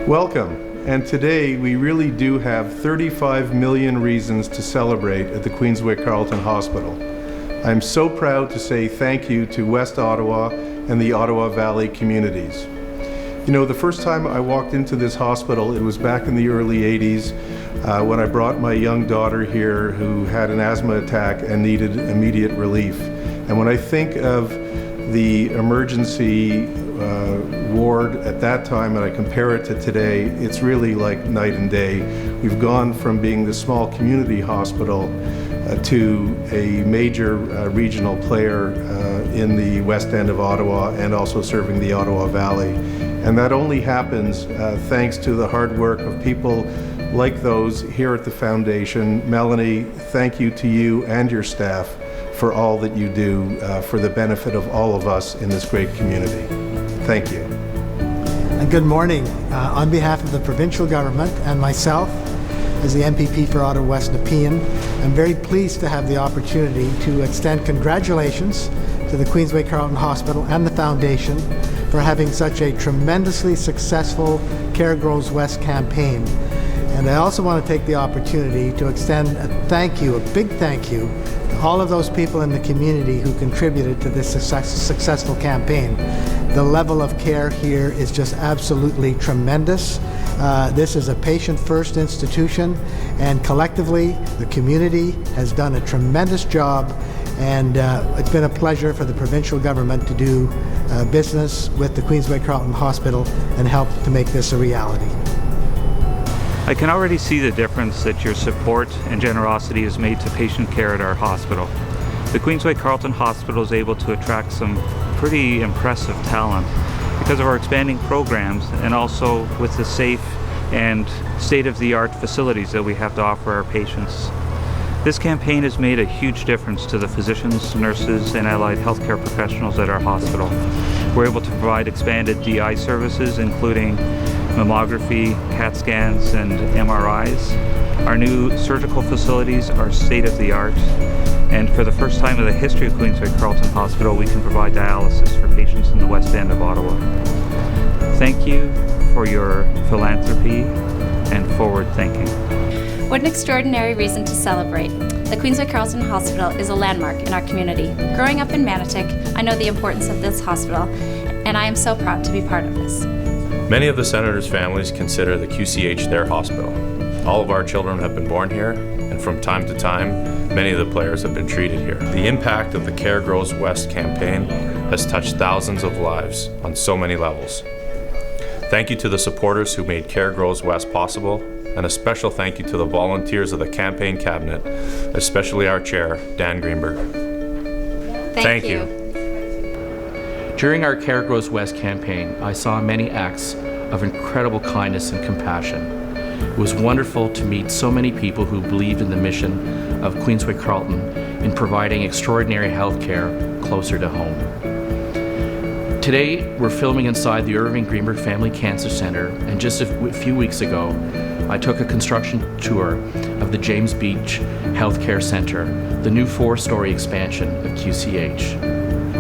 Welcome, and today we really do have 35 million reasons to celebrate at the Queensway-Carleton Hospital. I'm so proud to say thank you to West Ottawa and the Ottawa Valley communities. You know, the first time I walked into this hospital, it was back in the early 80s when I brought my young daughter here who had an asthma attack and needed immediate relief. And when I think of the emergency ward at that time and I compare it to today, it's really like night and day. We've gone from being the small community hospital to a major regional player in the west end of Ottawa and also serving the Ottawa Valley. And that only happens thanks to the hard work of people like those here at the Foundation. Melanie, thank you to you and your staff for all that you do for the benefit of all of us in this great community. Thank you. And good morning. On behalf of the provincial government and myself, as the MPP for Ottawa West Nepean, I'm very pleased to have the opportunity to extend congratulations to the Queensway-Carleton Hospital and the Foundation for having such a tremendously successful CareGrowsWest campaign. And I also want to take the opportunity to extend a thank you, a big thank you, to all of those people in the community who contributed to this successful campaign. The level of care here is just absolutely tremendous. This is a patient-first institution, and collectively, the community has done a tremendous job, and it's been a pleasure for the provincial government to do business with the Queensway-Carleton Hospital and help to make this a reality. I can already see the difference that your support and generosity has made to patient care at our hospital. The Queensway-Carleton Hospital is able to attract some pretty impressive talent because of our expanding programs and also with the safe and state-of-the-art facilities that we have to offer our patients. This campaign has made a huge difference to the physicians, nurses, and allied healthcare professionals at our hospital. We're able to provide expanded DI services, including mammography, CAT scans, and MRIs. Our new surgical facilities are state-of-the-art, and for the first time in the history of Queensway-Carleton Hospital, we can provide dialysis for patients in the west end of Ottawa. Thank you for your philanthropy and forward thinking. What an extraordinary reason to celebrate. The Queensway-Carleton Hospital is a landmark in our community. Growing up in Manotick, I know the importance of this hospital, and I am so proud to be part of this. Many of the Senators' families consider the QCH their hospital. All of our children have been born here, and from time to time, many of the players have been treated here. The impact of the CareGrowsWest campaign has touched thousands of lives on so many levels. Thank you to the supporters who made CareGrowsWest possible, and a special thank you to the volunteers of the campaign cabinet, especially our chair, Dan Greenberg. Thank you. During our CareGrowsWest campaign, I saw many acts of incredible kindness and compassion. It was wonderful to meet so many people who believed in the mission of Queensway-Carleton in providing extraordinary health care closer to home. Today, we're filming inside the Irving Greenberg Family Cancer Center, and just a few weeks ago, I took a construction tour of the James Beach Healthcare Center, the new 4-story expansion of QCH.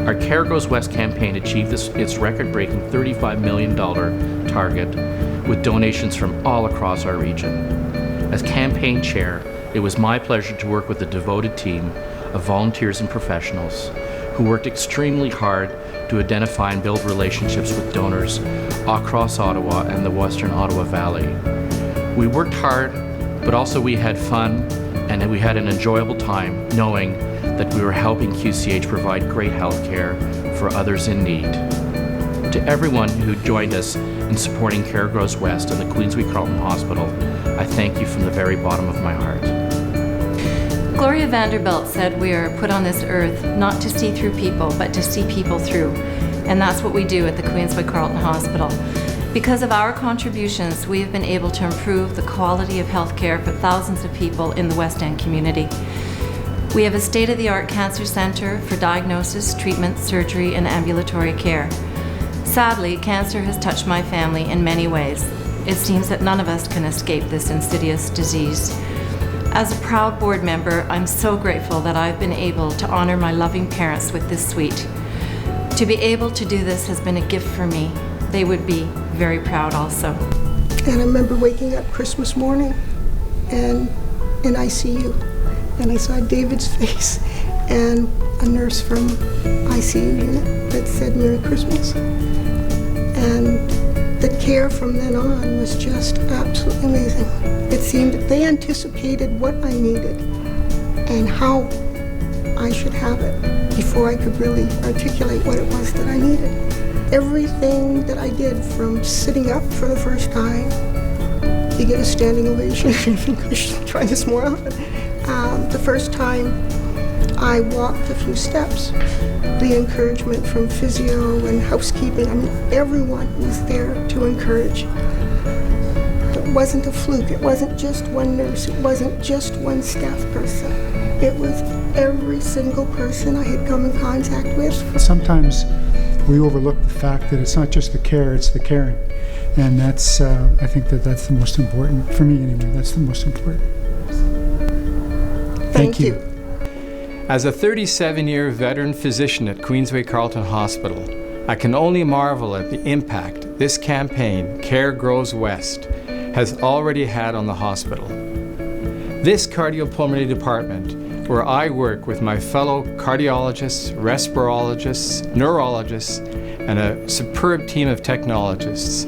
Our CareGrowsWest campaign achieved its record-breaking $35 million target with donations from all across our region. As campaign chair, it was my pleasure to work with a devoted team of volunteers and professionals who worked extremely hard to identify and build relationships with donors across Ottawa and the Western Ottawa Valley. We worked hard, but also we had fun, and we had an enjoyable time knowing that we were helping QCH provide great health care for others in need. To everyone who joined us in supporting CareGrowsWest and the Queensway-Carleton Hospital, I thank you from the very bottom of my heart. Gloria Vanderbilt said we are put on this earth not to see through people, but to see people through. And that's what we do at the Queensway-Carleton Hospital. Because of our contributions, we have been able to improve the quality of health care for thousands of people in the West End community. We have a state-of-the-art cancer center for diagnosis, treatment, surgery, and ambulatory care. Sadly, cancer has touched my family in many ways. It seems that none of us can escape this insidious disease. As a proud board member, I'm so grateful that I've been able to honor my loving parents with this suite. To be able to do this has been a gift for me. They would be very proud also. And I remember waking up Christmas morning and in ICU, and I saw David's face and a nurse from ICU unit that said Merry Christmas. And the care from then on was just absolutely amazing. It seemed that they anticipated what I needed and how I should have it before I could really articulate what it was that I needed. Everything that I did, from sitting up for the first time, you get a standing ovation. I should try this more often. The first time I walked a few steps, the encouragement from physio and housekeeping, I mean, everyone was there to encourage. It wasn't a fluke. It wasn't just one nurse. It wasn't just one staff person. It was every single person I had come in contact with. Sometimes we overlook the fact that it's not just the care, it's the caring. And that's, I think that's the most important, for me anyway, that's the most important. Thank you. As a 37-year veteran physician at Queensway-Carleton Hospital, I can only marvel at the impact this campaign, CareGrowsWest, has already had on the hospital. This cardiopulmonary department, where I work with my fellow cardiologists, respirologists, neurologists, and a superb team of technologists,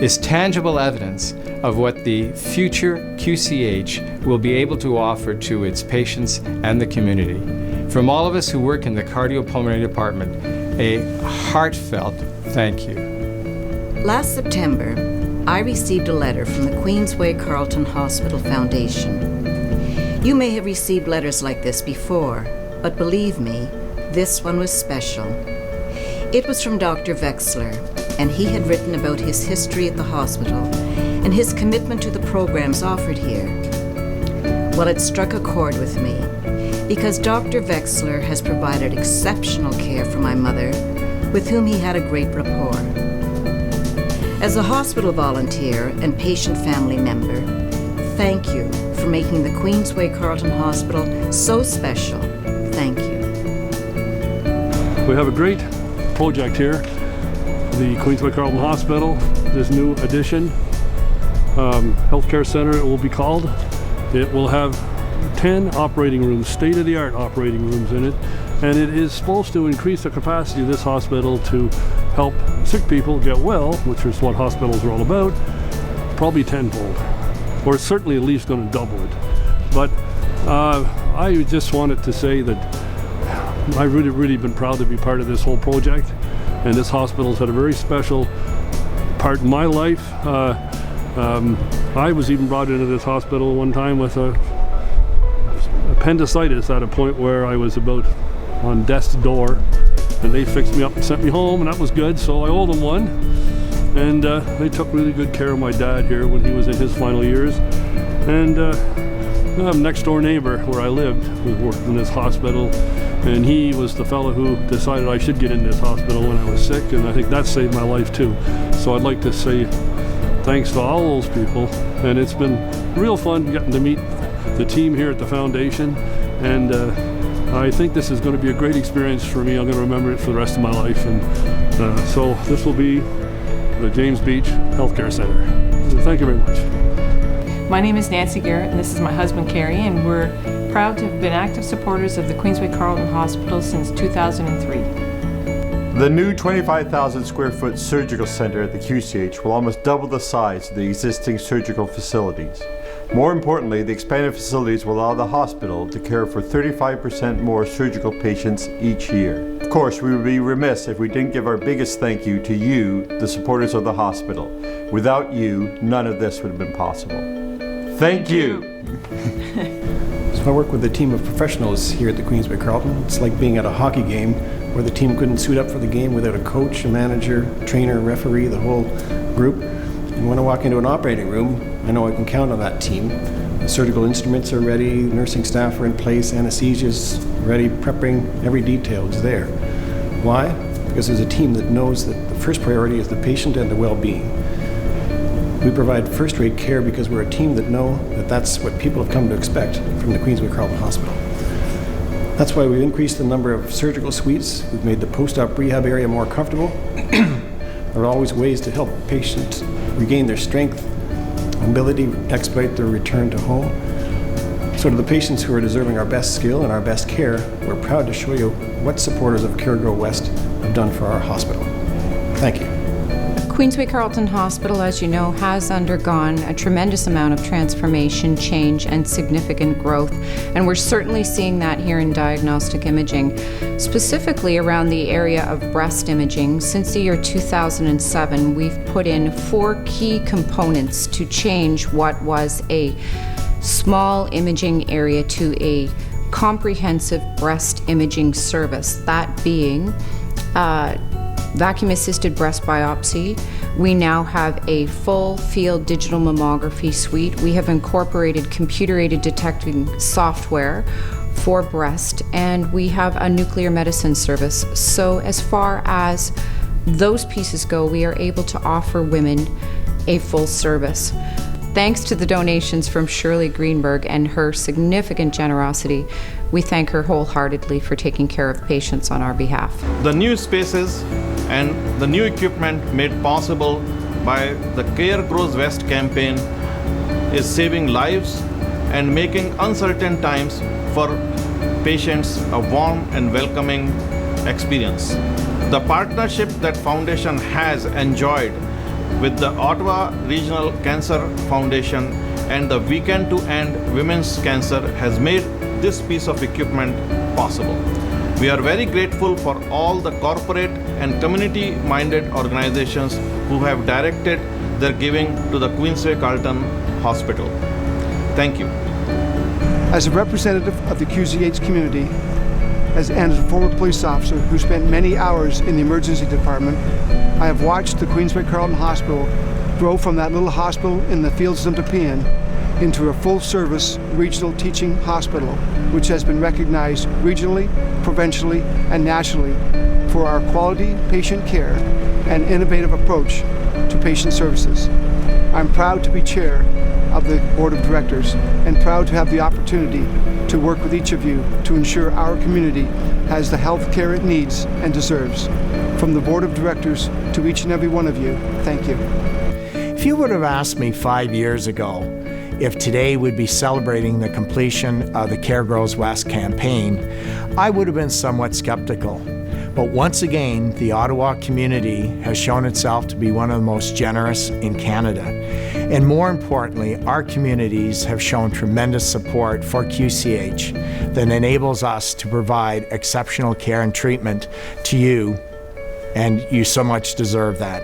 is tangible evidence of what the future QCH will be able to offer to its patients and the community. From all of us who work in the cardiopulmonary department, a heartfelt thank you. Last September, I received a letter from the Queensway-Carleton Hospital Foundation. You may have received letters like this before, but believe me, this one was special. It was from Dr. Wexler, and he had written about his history at the hospital and his commitment to the programs offered here. Well, it struck a chord with me because Dr. Wexler has provided exceptional care for my mother, with whom he had a great rapport. As a hospital volunteer and patient family member, thank you for making the Queensway-Carleton Hospital so special. Thank you. We have a great project here, the Queensway-Carleton Hospital, this new addition, healthcare center it will be called. It will have 10 operating rooms, state-of-the-art operating rooms in it, and it is supposed to increase the capacity of this hospital to help sick people get well, which is what hospitals are all about, probably tenfold, or certainly at least going to double it. But I just wanted to say that I've really been proud to be part of this whole project, and this hospital's had a very special part in my life. I was even brought into this hospital one time with appendicitis at a point where I was about on death's door, and they fixed me up and sent me home, and that was good, so I owe them one. And they took really good care of my dad here when he was in his final years. And I have a next door neighbor where I lived who worked in this hospital, and he was the fellow who decided I should get in this hospital when I was sick, and I think that saved my life too. So I'd like to say thanks to all those people, and it's been real fun getting to meet the team here at the foundation, and I think this is going to be a great experience for me. I'm going to remember it for the rest of my life, and so this will be the James Beach Healthcare Center. So thank you very much. My name is Nancy Garrett, and this is my husband Carrie, and we're proud to have been active supporters of the Queensway-Carleton Hospital since 2003. The new 25,000 square foot surgical center at the QCH will almost double the size of the existing surgical facilities. More importantly, the expanded facilities will allow the hospital to care for 35% more surgical patients each year. Of course, we would be remiss if we didn't give our biggest thank you to you, the supporters of the hospital. Without you, none of this would have been possible. Thank you. So I work with a team of professionals here at the Queensway-Carleton. It's like being at a hockey game where the team couldn't suit up for the game without a coach, a manager, trainer, referee, the whole group. And when I walk into an operating room, I know I can count on that team. The surgical instruments are ready, nursing staff are in place, anesthesia's ready, prepping, every detail is there. Why? Because there's a team that knows that the first priority is the patient and the well-being. We provide first-rate care because we're a team that know that that's what people have come to expect from the Queensway-Carleton Hospital. That's why we've increased the number of surgical suites. We've made the post-op rehab area more comfortable. There are always ways to help patients regain their strength, mobility, expedite their return to home. So to the patients who are deserving our best skill and our best care, we're proud to show you what supporters of CareGrowsWest have done for our hospital. Thank you. Queensway-Carleton Hospital, as you know, has undergone a tremendous amount of transformation, change, and significant growth, and we're certainly seeing that here in diagnostic imaging, specifically around the area of breast imaging. Since the year 2007, we've put in 4 key components to change what was a small imaging area to a comprehensive breast imaging service, that being vacuum-assisted breast biopsy. We now have a full field digital mammography suite. We have incorporated computer-aided detecting software for breast, and we have a nuclear medicine service. So as far as those pieces go, we are able to offer women a full service. Thanks to the donations from Shirley Greenberg and her significant generosity, we thank her wholeheartedly for taking care of patients on our behalf. The new spaces and the new equipment made possible by the CareGrowsWest campaign is saving lives and making uncertain times for patients a warm and welcoming experience. The partnership that Foundation has enjoyed with the Ottawa Regional Cancer Foundation and the Weekend to End Women's Cancer has made this piece of equipment possible. We are very grateful for all the corporate and community-minded organizations who have directed their giving to the Queensway-Carleton Hospital. Thank you. As a representative of the QCH community, and as a former police officer who spent many hours in the emergency department, I have watched the Queensway-Carleton Hospital grow from that little hospital in the fields of Nepean into a full-service regional teaching hospital, which has been recognized regionally, provincially, and nationally for our quality patient care and innovative approach to patient services. I'm proud to be chair of the Board of Directors and proud to have the opportunity to work with each of you to ensure our community has the health care it needs and deserves. From the Board of Directors to each and every one of you, thank you. If you would have asked me 5 years ago if today we'd be celebrating the completion of the CareGrowsWest campaign, I would have been somewhat skeptical. But once again, the Ottawa community has shown itself to be one of the most generous in Canada. And more importantly, our communities have shown tremendous support for QCH that enables us to provide exceptional care and treatment to you, and you so much deserve that.